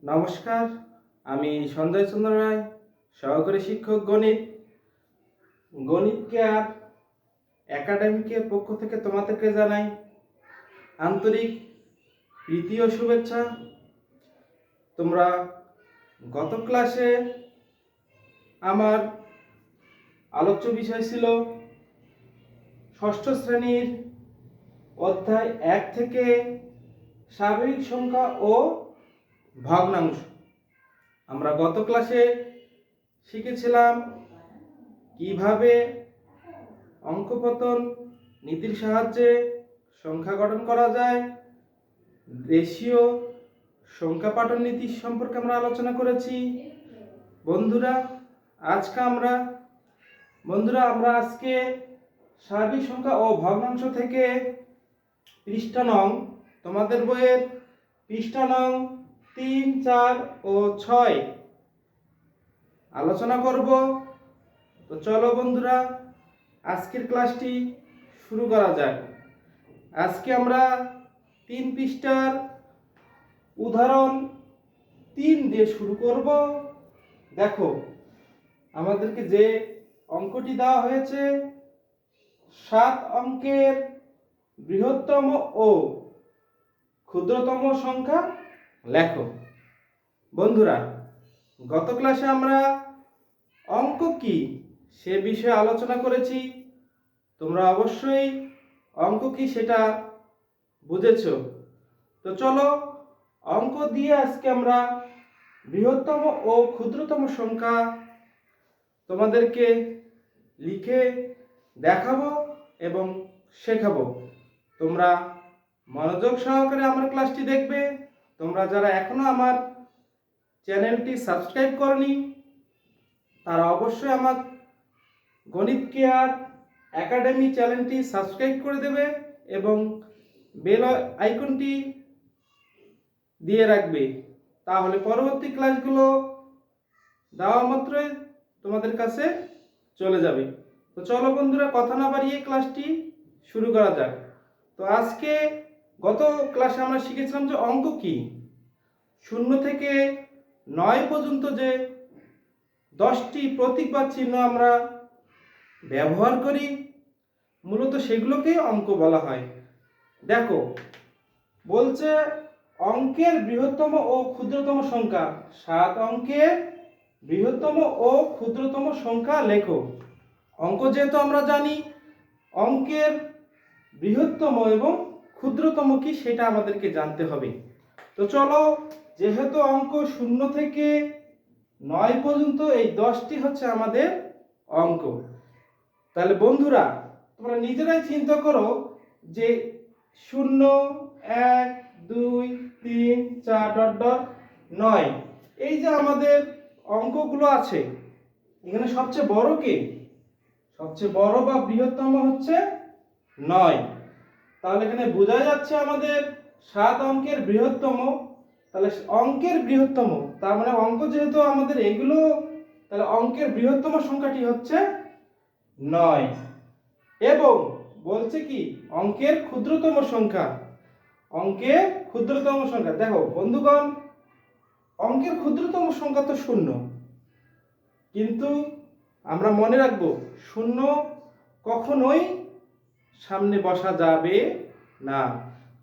নমস্কার, আমি সঞ্জয় চন্দ্র রায়, সহকারী শিক্ষক গণিত। গণিত কেয়ার একাডেমিকের পক্ষ থেকে তোমাদেরকে জানাই আন্তরিক প্রীতি ও শুভেচ্ছা। তোমরা গত ক্লাসে আমার আলোচ্য বিষয় ছিল ষষ্ঠ শ্রেণীর অধ্যায় 1 থেকে স্বাভাবিক সংখ্যা ও ভগ্নাংশ। আমরা গত ক্লাসে শিখেছিলাম কিভাবে অঙ্কপতন নীতির সাহায্যে সংখ্যা গঠন করা যায়। রেশিও সংখ্যা পাঠন নীতি সম্পর্কে আমরা আলোচনা করেছি। বন্ধুরা আজকে স্বাভাবিক সংখ্যা ও ভগ্নাংশ থেকে পৃষ্ঠা নং, তোমাদের বইয়ের পৃষ্ঠা নং 3, 4 ও 6 আলোচনা করব। তো চলো বন্ধুরা, আজকের ক্লাসটি শুরু করা যাক। আজকে আমরা 3 পৃষ্ঠার উদাহরণ 3 দিয়ে শুরু করব। দেখো, আমাদেরকে যে অঙ্কটি দেওয়া হয়েছে, 7 অঙ্কের বৃহত্তম ও ক্ষুদ্রতম সংখ্যা লেখো। বন্ধুরা, গত ক্লাসে আমরা অঙ্ক কি সে বিষয়ে আলোচনা করেছি। তোমরা অবশ্যই অঙ্ক কি সেটা বুঝেছো। তো চলো, অঙ্ক দিয়ে আজকে আমরা বৃহত্তম ও ক্ষুদ্রতম সংখ্যা তোমাদেরকে লিখে দেখাবো এবং শেখাবো। তোমরা মনোযোগ সহকারে আমার ক্লাসটি দেখবে। তোমরা যারা এখনো আমার চ্যানেলটি সাবস্ক্রাইব করনি, তারা অবশ্যই আমার গণিত কেয়ার একাডেমি চ্যানেলটি সাবস্ক্রাইব করে দেবে এবং বেল আইকনটি দিয়ে রাখবে। তাহলে পরবর্তী ক্লাসগুলো দেওয়া মাত্রই তোমাদের কাছে চলে যাবে। তো চলো বন্ধুরা, কথা না বাড়িয়ে ক্লাসটি শুরু করা যাক। তো আজকে গত ক্লাসে আমরা শিখেছিলাম যে অঙ্ক কি, 0 থেকে 9 পর্যন্ত যে 10টি প্রতীক বা চিহ্ন আমরা ব্যবহার করি, মূলত সেগুলোকেই অঙ্ক বলা হয়। দেখো, বলছে অঙ্কের বৃহত্তম ও ক্ষুদ্রতম সংখ্যা। 7 অঙ্কের বৃহত্তম ও ক্ষুদ্রতম সংখ্যা লেখো। অঙ্ক যেহেতু আমরা জানি, অঙ্কের বৃহত্তম এবং ক্ষুদ্রতম কি সেটা আমাদেরকে জানতে হবে। তো চলো, যেহেতু অঙ্ক 0 থেকে 9 পর্যন্ত এই 10টি হচ্ছে আমাদের অঙ্ক, তাহলে বন্ধুরা তোমরা নিজেরাই চিন্তা করো যে 0, 1, 2, 3, 4, 9 এই যে আমাদের অঙ্কগুলো আছে, এখানে সবচেয়ে বড় কে? সবচেয়ে বড় বা বৃহত্তম হচ্ছে 9। তাহলে এখানে বোঝা যাচ্ছে আমাদের 7 অঙ্কের বৃহত্তম। তাহলে অঙ্কের বৃহত্তম, তার মানে অঙ্ক যেহেতু আমাদের এগুলো, তাহলে অঙ্কের বৃহত্তম সংখ্যাটি হচ্ছে 9। এবং বলছে কি অঙ্কের ক্ষুদ্রতম সংখ্যা। অঙ্কের ক্ষুদ্রতম সংখ্যা, দেখো বন্ধুগণ, অঙ্কের ক্ষুদ্রতম সংখ্যা তো 0, কিন্তু আমরা মনে রাখবো 0 কখনোই সামনে বসা যাবে না।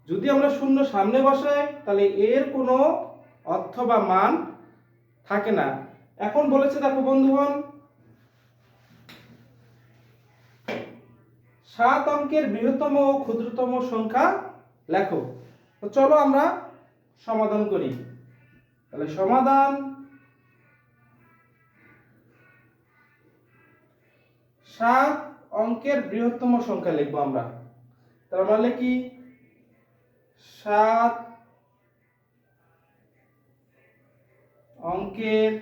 যদি আমরা 0 সামনে বসাই, তাহলে এর কোনো অর্থ বা মান থাকে না। এখন বলেছে, দেখো বন্ধুগণ, 7 অঙ্কের বৃহত্তম ও ক্ষুদ্রতম সংখ্যা লেখো। তো চলো আমরা সমাধান করি। তাহলে সমাধান, 7 অঙ্কের বৃহত্তম সংখ্যা লিখবো আমরা। তার মানে কি 7 অঙ্কের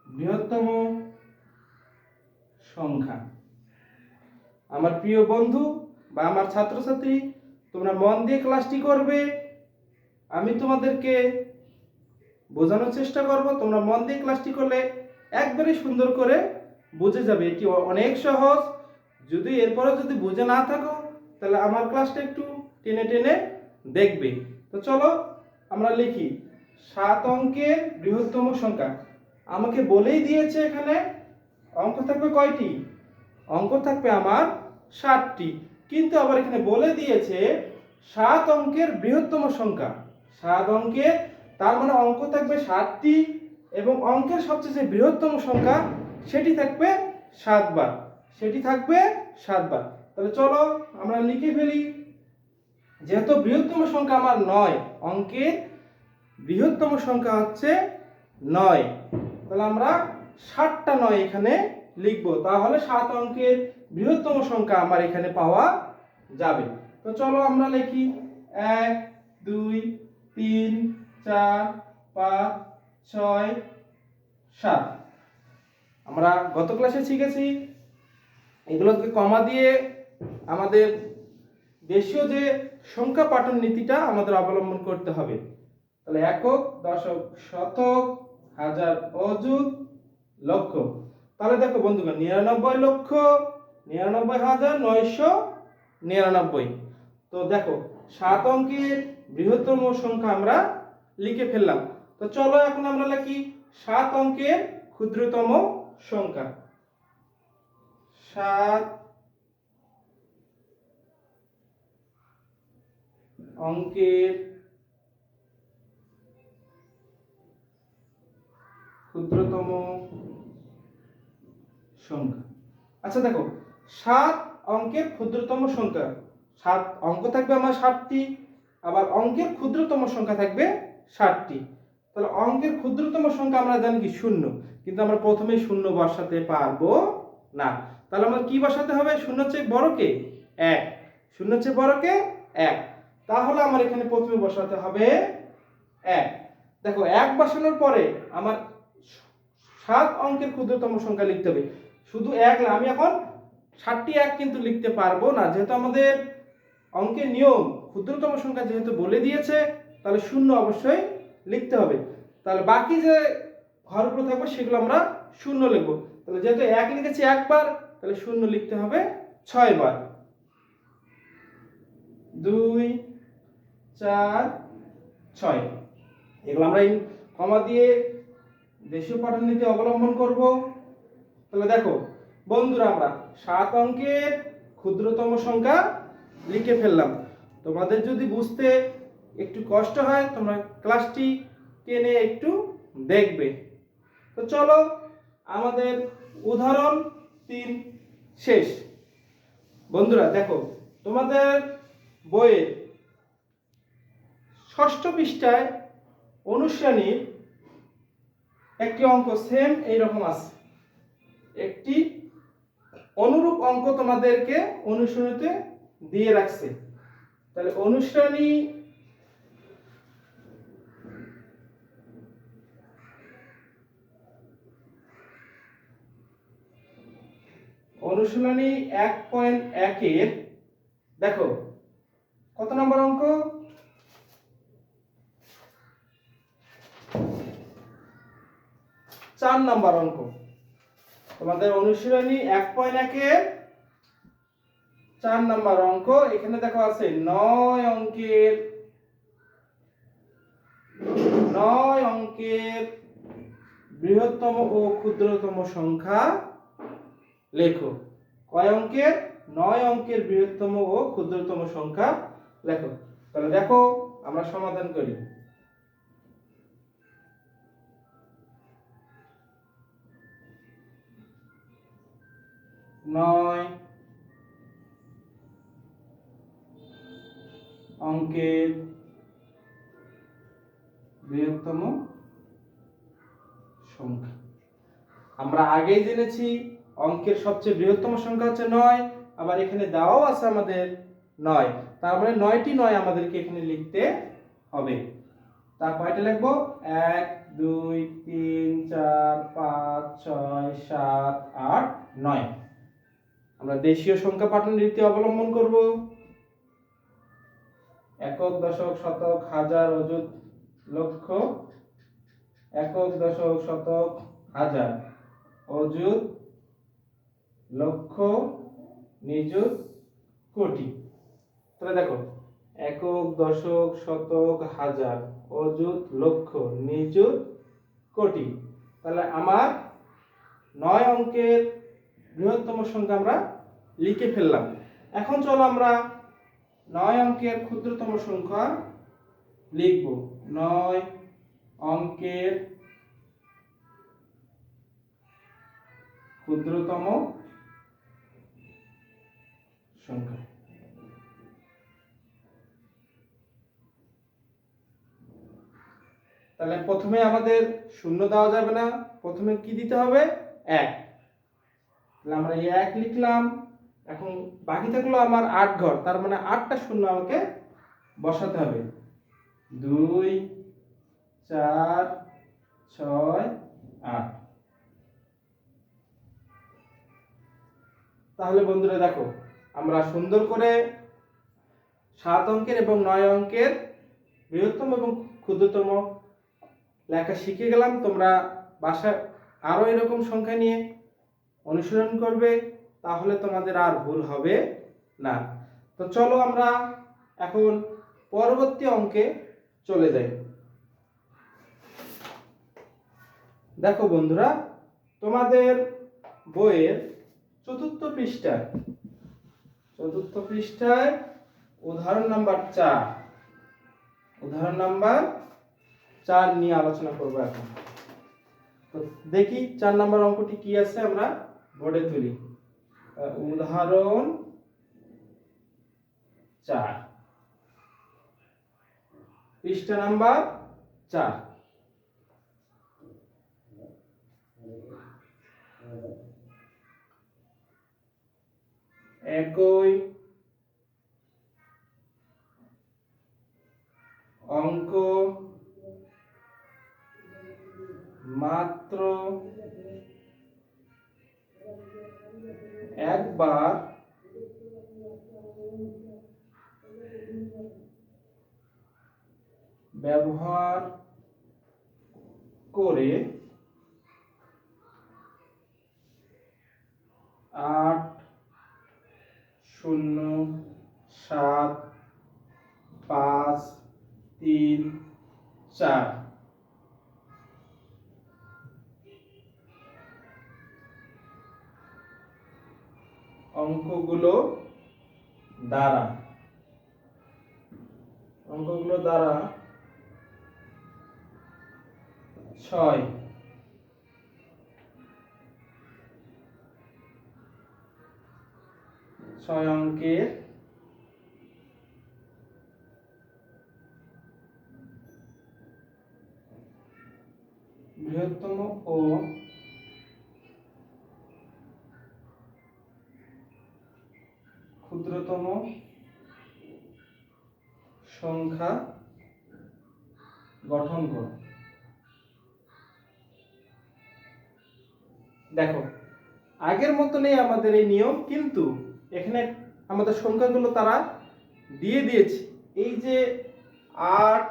বৃহত্তম সংখ্যা। আমার প্রিয় বন্ধু বা আমার ছাত্রছাত্রী, তোমরা মন দিয়ে ক্লাসটি করবে। আমি তোমাদেরকে বোঝানোর চেষ্টা করব। তোমরা মন দিয়ে ক্লাসটি করলে একবারে সুন্দর করে বুঝে যাবে। এটি অনেক সহজ। যদি বুঝে না থাকো, তাহলে আমার ক্লাসটা একটু টেনে টেনে দেখবে। তো চলো আমরা লিখি 7 অঙ্কের বৃহত্তম সংখ্যা। আমাকে বলেই দিয়েছে এখানে অঙ্ক থাকবে কয়টি? অঙ্ক থাকবে আমার 7টি, কিন্তু আবার এখানে বলে দিয়েছে 7 অঙ্কের বৃহত্তম সংখ্যা। 7 অঙ্কের, তার মানে অঙ্ক থাকবে 7টি এবং অঙ্কের সবচেয়ে যে বৃহত্তম সংখ্যা সেটি থাকবে 7 বার, সেটি থাকবে 7 বার। তাহলে চলো আমরা লিখে ফেলি। যেহেতু বৃহত্তম সংখ্যা আমার 9, অঙ্কের বৃহত্তম সংখ্যা হচ্ছে 9, তাহলে আমরা 7টা 9 এখানে লিখব, তাহলে 7 অঙ্কের বৃহত্তম সংখ্যা আমার এখানে পাওয়া যাবে। তো চলো আমরা লিখি 1 2 3 4 5 6 7। আমরা গত ক্লাসে শিখেছি এগুলোকে কমা দিয়ে আমাদের দেশীয় যে সংখ্যা পাঠন নীতিটা আমাদের অবলম্বন করতে হবে। তাহলে একক, দশক, শতক, হাজার, অযুত, লক্ষ। তাহলে দেখো বন্ধুগণ, 99,99,999। তো দেখো 7 অঙ্কের বৃহত্তম সংখ্যা আমরা লিখে ফেললাম। তো চলো এখন আমরা লিখি 7 অঙ্কের ক্ষুদ্রতম সংখ্যা। 7 অঙ্কের ক্ষুদ্রতম সংখ্যা। আচ্ছা দেখো, 7 অঙ্কের ক্ষুদ্রতম সংখ্যা, 7 অঙ্ক থাকবে আমার 7টি, আবার অঙ্কের ক্ষুদ্রতম সংখ্যা থাকবে 7টি। তাহলে অঙ্কের ক্ষুদ্রতম সংখ্যা আমরা জানি কি 0, কিন্তু আমরা প্রথমেই 0 বসাতে পারবো না। তাহলে আমরা কি বসাতে হবে? 0 চেয়ে বড় কে? 1। 0 চেয়ে বড় কে? 1। তাহলে আমার এখানে প্রথমে বসাতে হবে 1। দেখো 1 বসানোর পরে আমার 7 অঙ্কের ক্ষুদ্রতম সংখ্যা লিখতে হবে। শুধু 1 না, আমি এখন 7টি 1 কিন্তু লিখতে পারবো না, যেহেতু আমাদের অঙ্কের নিয়ম ক্ষুদ্রতম সংখ্যা যেহেতু বলে দিয়েছে, তাহলে 0 অবশ্যই লিখতে হবে। তাহলে বাকি যে ঘরগুলো থাকবে সেগুলো আমরা 0 লিখবো। তাহলে যেহেতু 1 লিখেছি একবার, তাহলে 0 লিখতে হবে 6 বার। 2 4 6। এগুলো আমরা কমা দিয়ে দেশীয় পাঠনীতি অবলম্বন করব। তাহলে দেখো বন্ধুরা, আমরা 7 অঙ্কের ক্ষুদ্রতম সংখ্যা লিখে ফেললাম। তোমাদের যদি বুঝতে একটু কষ্ট হয়, তোমরা ক্লাসটি টেনে একটু দেখবে। তো চলো আমাদের উদাহরণ 3 শেষ। বন্ধুরা দেখো, তোমাদের বইয়ের 6ষ্ঠ পৃষ্ঠায় অনুশ্রেণীর একটি অঙ্ক সেম এইরকম আছে। একটি অনুরূপ অঙ্ক তোমাদেরকে অনুশ্রেণীতে দিয়ে রাখছে। তাহলে অনুশ্রেণী অনুশীলনী 1.1 এর দেখো কত নম্বর অঙ্ক? 4 নম্বর অঙ্ক। তোমাদের অনুশীলনী 1.1 এর 4 নম্বর অঙ্ক। এখানে দেখো আছে 9 অঙ্কের বৃহত্তম ও ক্ষুদ্রতম সংখ্যা লেখো। কয় অঙ্কের? 9 অঙ্কের বৃহত্তম ও ক্ষুদ্রতম সংখ্যা লেখো। তাহলে দেখো আমরা সমাধান করি। 9 অঙ্কের বৃহত্তম সংখ্যা। আমরা আগেই জেনেছি অঙ্কের সবচেয়ে বৃহত্তম সংখ্যা হচ্ছে 9, আবার এখানে দেওয়াও আছে আমাদের 9, তার মানে 9টি 9 আমাদেরকে এখানে লিখতে হবে। তার কয়টা লিখবো? 1 2 3 4 5 6 7 8 9। আমরা দেশীয় সংখ্যা পাঠন রীতি অবলম্বন করব। একক, দশক, শতক, হাজার, অযুত, লক্ষ। একক, দশক, শতক, হাজার, অযুত, লক্ষ, নিযুত, কোটি। তাহলে দেখো একক, দশক, শতক, হাজার, অযুত, লক্ষ, নিযুত, কোটি। তাহলে আমার 9 অঙ্কের বৃহত্তম সংখ্যা আমরা লিখে ফেললাম। এখন চলো আমরা 9 অঙ্কের ক্ষুদ্রতম সংখ্যা লিখব। 9 অঙ্কের ক্ষুদ্রতম সংখ্যা। তাহলে প্রথমে আমাদের শূন্য দেওয়া যাবে না, প্রথমে কি দিতে হবে? 1। তাহলে আমরা এই 1 লিখলাম। এখন বাকি থাকলো আমার 8 ঘর, তার মানে 8টা শূন্য আমাকে বসাতে হবে। 2 4 6 8। তাহলে বন্ধুরা দেখো, আমরা সুন্দর করে 7 অঙ্কের এবং 9 অঙ্কের বৃহত্তম এবং ক্ষুদ্রতম লেখা শিখে গেলাম। তোমরা বাসায় আরো এরকম সংখ্যা নিয়ে অনুশীলন করবে, তাহলে তোমাদের আর ভুল হবে না। তো চলো আমরা এখন পরবর্তী অঙ্কে চলে যাই। দেখো বন্ধুরা, তোমাদের বইয়ের চতুর্থ পৃষ্ঠায় উদাহরণ নাম্বার 4 নিয়ে আলোচনা করবো এখন। তো দেখি 4 নাম্বার অঙ্কটি কি আছে, আমরা বোর্ডে তুলি। উদাহরণ 4, পৃষ্ঠা নাম্বার 4। একই অঙ্ক মাত্র একবার ব্যবহার করে 8 0 7 5 3 4 অঙ্কগুলো দ্বারা 6 অঙ্কের বৃহত্তম ও ক্ষুদ্রতম সংখ্যা গঠন করো। দেখো, আগের মতনই আমাদের এই নিয়ম, কিন্তু এখানে আমাদের সংখ্যাগুলো তারা দিয়ে দিয়েছে। এই যে 8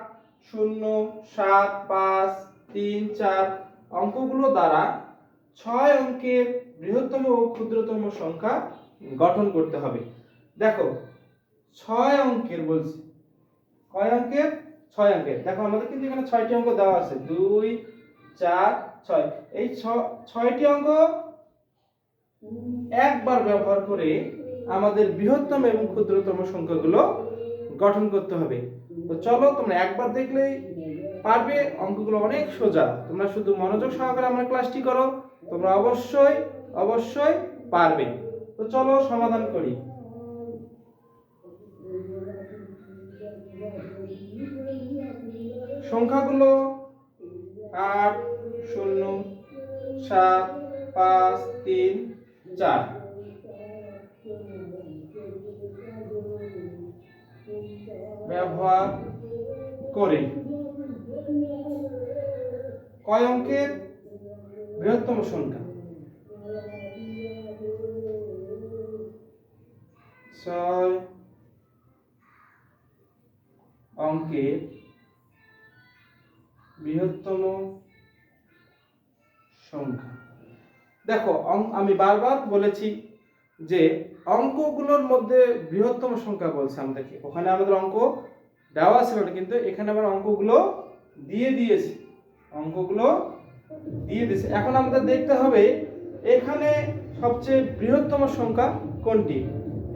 0 7 5 3 4 অঙ্কগুলো দ্বারা 6 অঙ্কের বৃহত্তম ও ক্ষুদ্রতম সংখ্যা গঠন করতে হবে। দেখো 6 অঙ্কের বলছি, কয় অঙ্কের? 6 অঙ্কের। দেখো আমাদের কিন্তু এখানে 6টি অঙ্ক দেওয়া আছে, 2 4 6। এই 6টি অঙ্ক একবার ব্যবহার করে আমাদের বৃহত্তম এবং ক্ষুদ্রতম সংখ্যাগুলো গঠন করতে হবে। তো চলো, তোমরা একবার দেখলেই পারবে, অঙ্কগুলো অনেক সোজা। তোমরা শুধু মনোযোগ সহকারে আমার ক্লাসটি করো, তোমরা অবশ্যই পারবে। তো চলো সমাধান করি। সংখ্যাগুলো 8 0 7 5 3 4 ব্যবহার করে কয় অঙ্কের বৃহত্তম সংখ্যা? 6 অঙ্কের বৃহত্তম সংখ্যা। দেখো আমি বারবার বলেছি, যে অঙ্কগুলোর মধ্যে বৃহত্তম সংখ্যা বলছে আমাদেরকে। ওখানে আমাদের অঙ্ক দেওয়া ছিল না, কিন্তু এখানে আবার অঙ্কগুলো দিয়ে দিয়েছে। এখন আমাদের দেখতে হবে এখানে সবচেয়ে বৃহত্তম সংখ্যা কোনটি।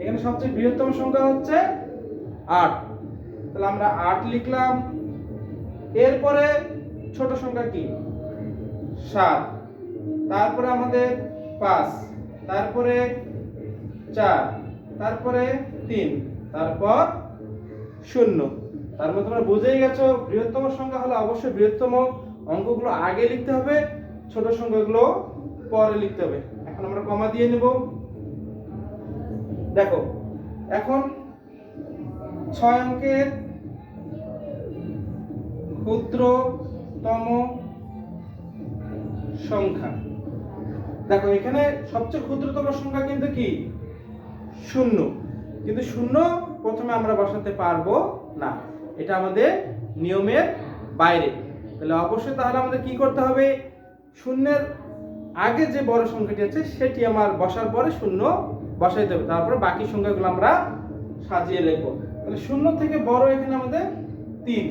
এখানে সবচেয়ে বৃহত্তম সংখ্যা হচ্ছে 8। তাহলে আমরা 8 লিখলাম। এরপরে ছোট সংখ্যা কি? 7। তারপরে আমাদের 5, তারপরে 4, তারপরে 3, তারপর 0। তার মধ্যে তোমরা বুঝেই গেছো বৃহত্তম সংখ্যা হলে অবশ্যই বৃহত্তম অঙ্কগুলো আগে লিখতে হবে, ছোট সংখ্যাগুলো পরে লিখতে হবে। এখন আমরা কমা দিয়ে নেব। দেখো এখন 6 অঙ্কের ক্ষুদ্রতম সংখ্যা। দেখো এখানে সবচেয়ে ক্ষুদ্রতম সংখ্যা কিন্তু কি? 0। কিন্তু 0 প্রথমে আমরা বসাতে পারবো না, এটা আমাদের নিয়মের বাইরে। তাহলে অবশ্যই তাহলে আমাদের কি করতে হবে? 0-এর আগে যে বড় সংখ্যাটি আছে সেটি আমার বসার পরে 0 বসাইতে হবে, তারপরে বাকি সংখ্যাগুলো আমরা সাজিয়ে লিখবো। তাহলে 0 থেকে বড় এখানে আমাদের 3।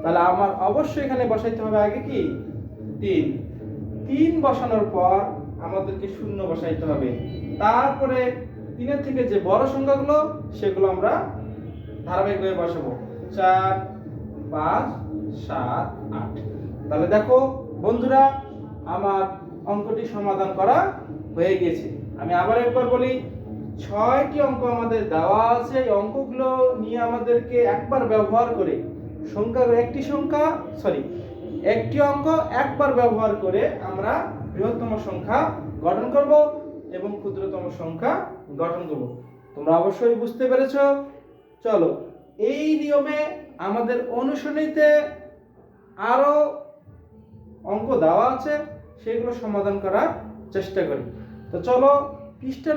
তাহলে আমার অবশ্যই এখানে বসাইতে হবে আগে কি? 3। 3 বসানোর পর আমাদেরকে 0 বসাইতে হবে। তারপরে 3-এর থেকে যে বড় সংখ্যাগুলো সেগুলো আমরা ধারাবাহিকভাবে বসাবো। 4, 5, 7, 8। তাহলে দেখো বন্ধুরা, আমার অঙ্কটি সমাধান করা হয়ে গেছে। আমি আবার একবার বলি, 6টি অঙ্ক আমাদের দেওয়া আছে। এই অঙ্কগুলো নিয়ে আমাদেরকে একবার ব্যবহার করে একটি অঙ্ক একবার ব্যবহার করে আমরা বৃহত্তম সংখ্যা গঠন করব এবং ক্ষুদ্রতম সংখ্যা গঠন করব। তোমরা অবশ্যই বুঝতে পেরেছো। চলো এই নিয়মে আমাদের অনুশীলনীতে আরো অঙ্ক দেওয়া আছে, সেগুলো সমাধান করার চেষ্টা করি। তো চলো পৃষ্ঠা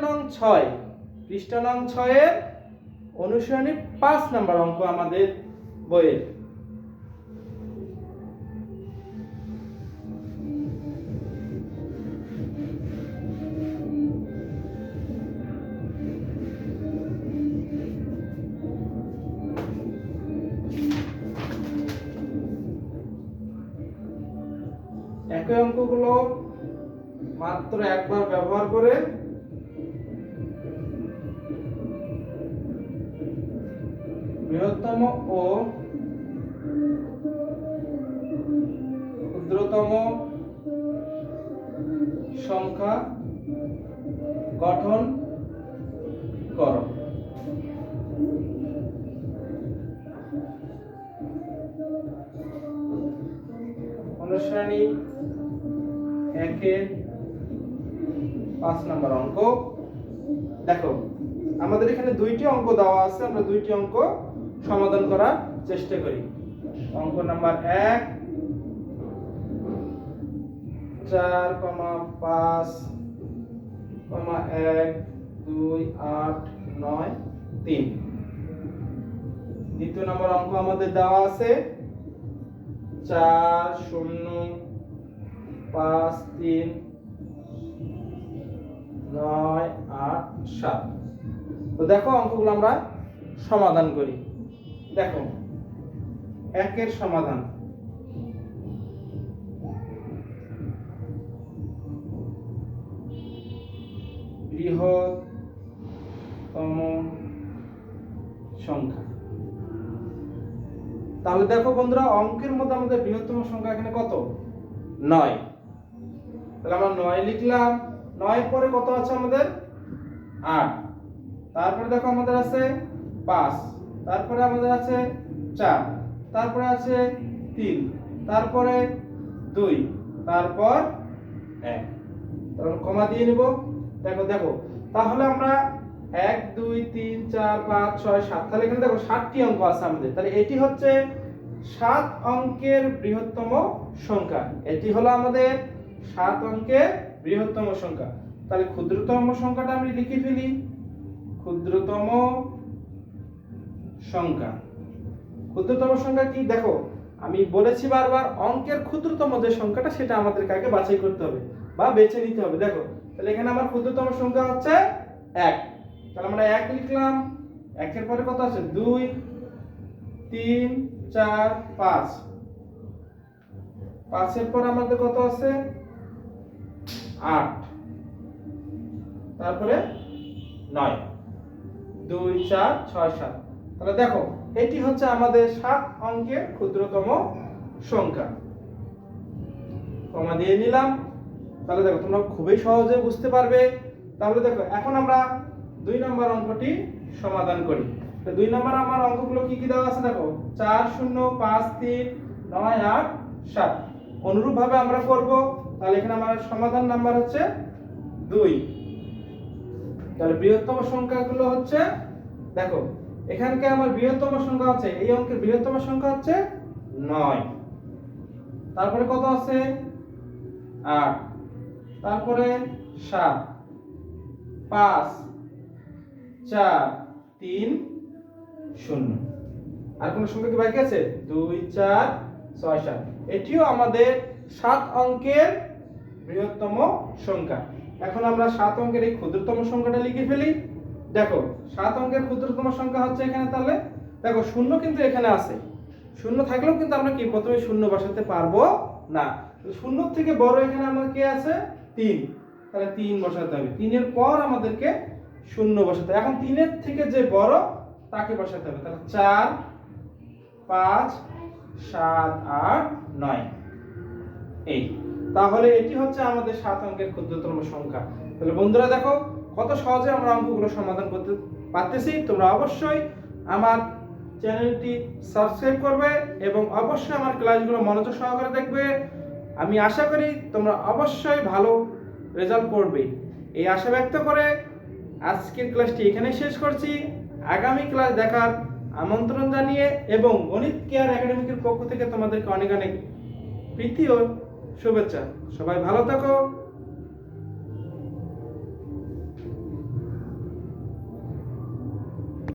নং 6 এর অনুশীলনী 5 নম্বর অঙ্ক আমাদের বইয়ের। একই অঙ্কগুলো মাত্র একবার ব্যবহার করে বৃহত্তম ও ক্ষুদ্রতম সংখ্যা গঠন করো। অনুশীলনী 1-এর 5 নম্বর অঙ্ক। দেখো আমাদের এখানে 2টি অঙ্ক দেওয়া আছে, আমরা 2টি অঙ্ক সমাধান করার চেষ্টা করি। অঙ্ক নাম্বার 1, 4,5, 1, 2, 8, 9, 3। দ্বিতীয় নম্বর অঙ্ক আমাদের দেওয়া আছে 4, 0, 5, 3, 9, 8, 7। তো দেখো অঙ্কগুলো আমরা সমাধান করি। দেখো 1-এর সমাধান। বৃহত্তম সংখ্যা। তাহলে দেখো বন্ধুরা, অঙ্কের মধ্যে আমাদের বৃহত্তম সংখ্যা এখানে কত? 9। তাহলে আমরা 9 লিখলাম। 9 পরে কত আছে আমাদের? 8। তারপরে দেখো আমাদের আছে 5, তারপরে আমাদের আছে 4, তারপরে আছে 3, তারপরে 2, তারপর 1। তাহলে কমা দিয়ে নিব। দেখো তাহলে আমরা 1, 2, 3, 4, 5, 6, 7, তাহলে এখানে দেখো 7টি অঙ্ক আছে আমাদের। তাহলে এটি হচ্ছে 7 অঙ্কের বৃহত্তম সংখ্যা। এটি হলো আমাদের 7 অঙ্কের বৃহত্তম সংখ্যা। তাহলে ক্ষুদ্রতম সংখ্যাটা আমি লিখে ফেলি। ক্ষুদ্রতম সংখ্যা। ক্ষুদ্রতম সংখ্যা কি? দেখো আমি বলেছি বারবার, অঙ্কের ক্ষুদ্রতম যে সংখ্যাটা সেটা আমাদেরকে আগে বাছাই করতে হবে বা বেছে নিতে হবে। দেখো তাহলে এখানে আমার ক্ষুদ্রতম সংখ্যা হচ্ছে 1। তাহলে আমরা 1 লিখলাম, 1 এর পরে কত আছে 2 3 4 5, 5 এর পরে আমাদের কত আছে 8, তারপরে 9, 2 4 6 7। তাহলে দেখো এটি হচ্ছে আমাদের 7 অঙ্কের ক্ষুদ্রতম সংখ্যা। কমা দিয়ে নিলাম। তাহলে দেখো তোমরা খুবই সহজে বুঝতে পারবে। তাহলে দেখো এখন আমরা 2 নম্বর অঙ্কটি সমাধান করি। তো 2 নম্বর আমার অঙ্কগুলো কি কি দেওয়া আছে দেখো, 4 0 5 3 9 8 7। অনুরূপ ভাবে আমরা করব। তাহলে এখানে আমার সমাধান নাম্বার হচ্ছে 2। তাহলে বৃহত্তম সংখ্যাগুলো হচ্ছে দেখো, এখানকে আমার বৃহত্তম সংখ্যা আছে, এই অঙ্কের বৃহত্তম সংখ্যা হচ্ছে 9, তারপরে কত আছে 8, তারপরে 7 5 4 3 0। আর কোন সংখ্যা কি বাকি আছে 2 4 6 7। এটিও আমাদের 7 অঙ্কের বৃহত্তম সংখ্যা। এখন আমরা 7 অঙ্কের এই ক্ষুদ্রতম সংখ্যাটা লিখে ফেলি। দেখো 7 অঙ্কের ক্ষুদ্রতম সংখ্যা হচ্ছে এখানে, তাহলে দেখো শূন্য কিন্তু এখানে আছে, শূন্য থাকলেও কিন্তু আমরা কি প্রথমে শূন্য বসাতে পারবো না। শূন্য থেকে বড় এখানে আমাদের কি আছে 3, তাহলে 3 বসাতে হবে। 3 এর পর আমাদেরকে শূন্য বসাতে হবে। এখন 3 এর থেকে যে বড় তাকে বসাতে হবে। তাহলে 4 5 7 8 9 এই। তাহলে এটি হচ্ছে আমাদের 7 অঙ্কের ক্ষুদ্রতম সংখ্যা। তাহলে বন্ধুরা দেখো কত সহজে আমরা অঙ্কগুলো সমাধান করতে পারতেছি। তোমরা অবশ্যই আমার চ্যানেলটি সাবস্ক্রাইব করবে এবং অবশ্যই আমার ক্লাসগুলো মনোযোগ সহকারে দেখবে। আমি আশা করি তোমরা অবশ্যই ভালো রেজাল্ট করবে। এই আশা ব্যক্ত করে আজকের ক্লাসটি এখানেই শেষ করছি। আগামী ক্লাস দেখার আমন্ত্রণ জানিয়ে এবং গণিত কেয়ার একাডেমিকের পক্ষ থেকে তোমাদেরকে অনেক অনেক প্রীতি ও শুভেচ্ছা। সবাই ভালো থাকো।